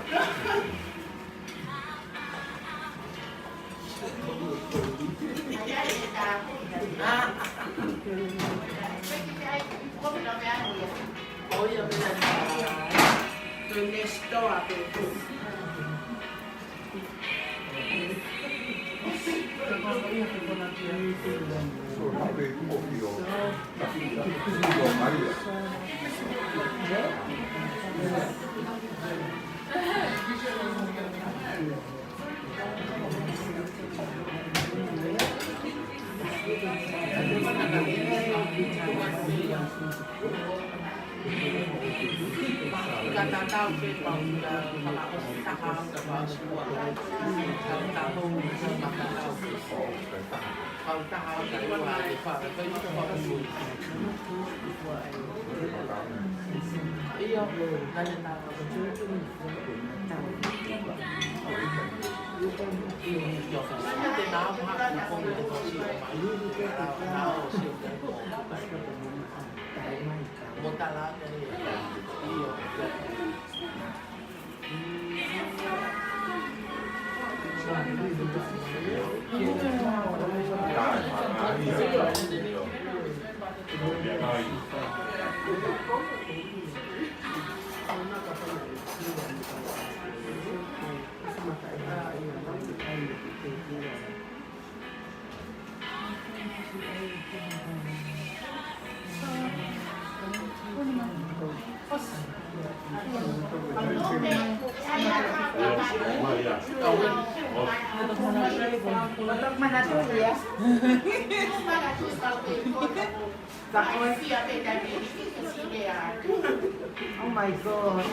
Oh my God,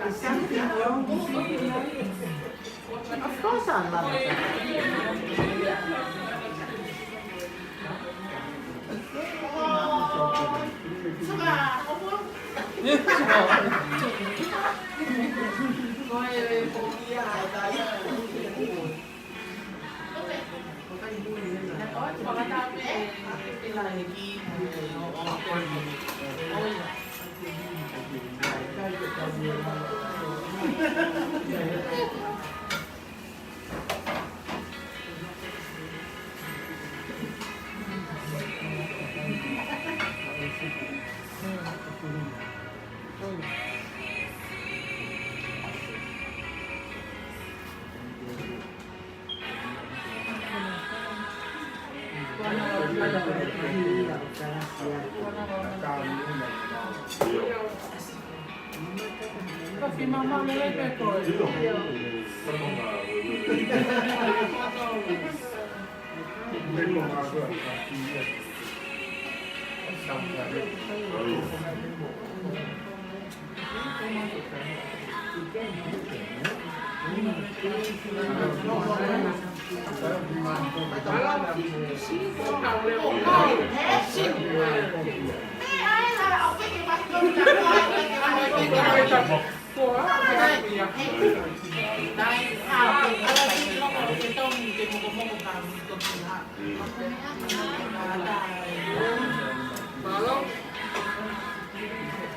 is something wrong with you? Of course I love it.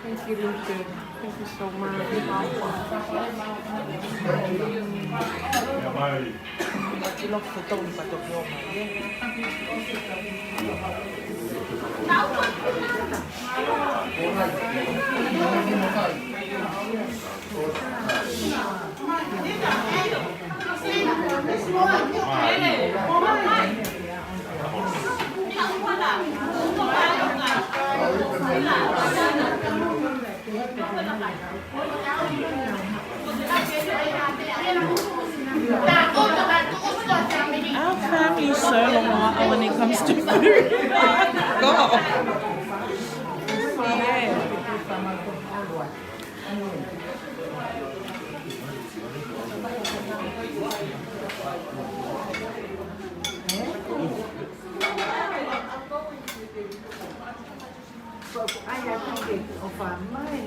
Thank you, Luke. Thank you so much. Our family is so long when it comes to food. God. Yeah. I have to get off my mind.